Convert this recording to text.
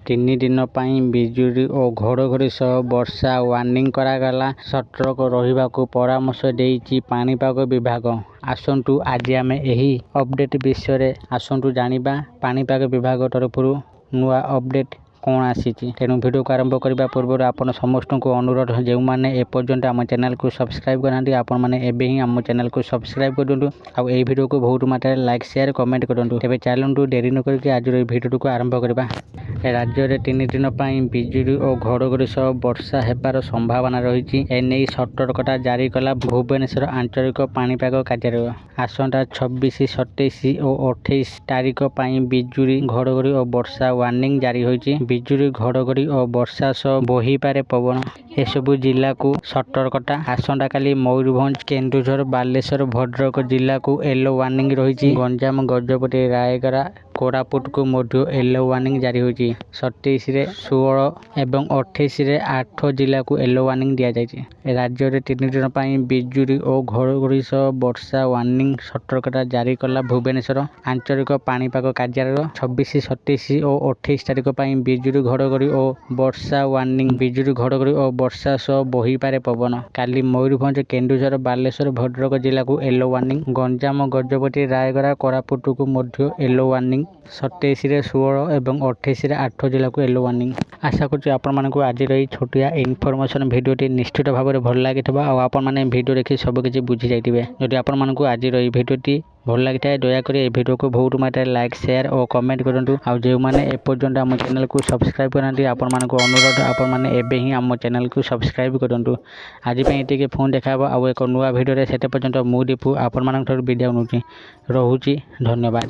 3 दिन ପାଇଁ ବିଜୁଳି ଓ ଘଡ଼ଘଡ଼ି ସହ ବର୍ଷା ୱାର୍ଣ୍ଣିଂ କରାଗଲା। ସତର୍କ ରହିବାକୁ ପରାମର୍ଶ ଦେଇଛି ପାଣିପାଗ ବିଭାଗ। ଆସନ୍ତୁ ଆଜି ଆମେ ଏହି ଅପଡେଟ୍ ବିଷୟରେ ଜାଣିବା। ପାଣିପାଗ ବିଭାଗ ତରଫରୁ ନୂଆ ଅପଡେଟ୍ କ'ଣ ଆସିଛି। ତେଣୁ ଭିଡ଼ିଓକୁ ଆରମ୍ଭ କରିବା ପୂର୍ବରୁ ଆପଣ ସମସ୍ତଙ୍କୁ ଅନୁରୋଧ, ଯେଉଁମାନେ ଏପର୍ଯ୍ୟନ୍ତ ଆମ ଚ୍ୟାନେଲକୁ ସବସ୍କ୍ରାଇବ୍ କରିନାହାନ୍ତି ଆପଣମାନେ ଏବେ ହିଁ ଆମ ଚ୍ୟାନେଲକୁ ସବସ୍କ୍ରାଇବ୍ କରିଦିଅନ୍ତୁ। ଆଉ ଏହି ଭିଡ଼ିଓକୁ ବହୁତ ମାତ୍ରାରେ ଲାଇକ୍, ସେୟାର, କମେଣ୍ଟ କରନ୍ତୁ। ତେବେ ଚାଲନ୍ତୁ ଡେରି ନ କରିକି ଆଜିର ଏହି ଭିଡ଼ିଓଟିକୁ ଆରମ୍ଭ କରିବା। ରାଜ୍ୟରେ 3 ଦିନ ପାଇଁ ବିଜୁଳି ଓ ଘଡ଼ଘଡ଼ି ସହ ବର୍ଷା ହେବାର ସମ୍ଭାବନା ରହିଛି। ଏନେଇ ସତର୍କତା ଜାରି କଲା ଭୁବନେଶ୍ୱର ଆଞ୍ଚଳିକ ପାଣିପାଗ କାର୍ଯ୍ୟାଳୟ। ଆସନ୍ତା 26, 27 ଓ 28 ତାରିଖ ପାଇଁ ବିଜୁଳି, ଘଡ଼ଘଡ଼ି ଓ ବର୍ଷା ୱାର୍ଣ୍ଣିଂ ଜାରି ହୋଇଛି। ବିଜୁଳି, ଘଡ଼ଘଡ଼ି ଓ ବର୍ଷା ସହ ବୋହିପାରେ ପବନ। ଏସବୁ ଜିଲ୍ଲାକୁ ସତର୍କତା। ଆସନ୍ତାକାଲି ମୟୂରଭଞ୍ଜ, କେନ୍ଦୁଝର, ବାଲେଶ୍ୱର, ଭଦ୍ରକ ଜିଲ୍ଲାକୁ ୟେଲୋ ୱାର୍ଣ୍ଣିଂ ରହିଛି। ଗଞ୍ଜାମ, ଗଜପତି, ରାୟଗଡ଼ା, କୋରାପୁଟକୁ ମଧ୍ୟ ୟେଲୋ ୱାର୍ଣ୍ଣିଂ ଜାରି ହୋଇଛି। 27, 16 ଏବଂ 28ରେ 8 ଜିଲ୍ଲାକୁ ୟେଲୋ ୱାର୍ଣ୍ଣିଂ ଦିଆଯାଇଛି। ରାଜ୍ୟରେ 3 ଦିନ ପାଇଁ ବିଜୁଳି ଓ ଘଡ଼ଘଡ଼ି ସହ ବର୍ଷା ୱାର୍ଣ୍ଣିଂ ସତର୍କତା ଜାରି କଲା ଭୁବନେଶ୍ୱର ଆଞ୍ଚଳିକ ପାଣିପାଗ କାର୍ଯ୍ୟାଳୟ। 26, 27 ଓ 28 ତାରିଖ ପାଇଁ ବିଜୁଳି, ଘଡ଼ଘଡ଼ି ଓ ବର୍ଷା ୱାର୍ଣ୍ଣିଂ। ବିଜୁଳି, ଘଡ଼ଘଡ଼ି ଓ ବର୍ଷା ସହ ବୋହିପାରେ ପବନ। କାଲି ମୟୂରଭଞ୍ଜ, କେନ୍ଦୁଝର, ବାଲେଶ୍ୱର, ଭଦ୍ରକ ଜିଲ୍ଲାକୁ ୟେଲୋ ୱାର୍ଣ୍ଣିଂ। ଗଞ୍ଜାମ, ଗଜପତି, ରାୟଗଡ଼ା, କୋରାପୁଟକୁ ମଧ୍ୟ ୟେଲୋ ୱାର୍ଣ୍ଣିଂ। 27, 16 ଏବଂ 28ରେ 8 ଜିଲ୍ଲାକୁ ୟେଲୋ ୱାର୍ଣ୍ଣିଂ। ଆଶା କରୁଛି ଆପଣମାନଙ୍କୁ ଆଜିର ଏହି ଛୋଟିଆ ଇନଫର୍ମେସନ୍ ଭିଡ଼ିଓଟି ନିଶ୍ଚିତ ଭାବରେ ଭଲ ଲାଗିଥିବ ଆଉ ଆପଣମାନେ ଭିଡ଼ିଓ ଦେଖି ସବୁକିଛି ବୁଝି ଯାଇଥିବେ। ଯଦି ଆପଣମାନଙ୍କୁ ଆଜିର ଏହି ଭିଡ଼ିଓଟି ଭଲ ଲାଗିଥାଏ ଦୟାକରି ଏହି ଭିଡ଼ିଓକୁ ବହୁତ ମାତ୍ରାରେ ଲାଇକ୍, ସେୟାର ଓ କମେଣ୍ଟ କରନ୍ତୁ। ଆଉ ଯେଉଁମାନେ ଏପର୍ଯ୍ୟନ୍ତ ଆମ ଚ୍ୟାନେଲକୁ ସବସ୍କ୍ରାଇବ୍ କରିନାହାନ୍ତି ଆପଣମାନଙ୍କୁ ଅନୁରୋଧ, ଆପଣମାନେ ଏବେ ହିଁ ଆମ ଚ୍ୟାନେଲକୁ ସବସ୍କ୍ରାଇବ୍ କରନ୍ତୁ। ଆଜି ପାଇଁ ଏତିକି, ପୁଣି ଦେଖା ହେବ ଆଉ ଏକ ନୂଆ ଭିଡ଼ିଓରେ। ସେତେ ପର୍ଯ୍ୟନ୍ତ ମୁଁ ଦୀପୁ ଆପଣମାନଙ୍କଠାରୁ ବିଦାୟ ନେଉଛି। ରହୁଛି, ଧନ୍ୟବାଦ।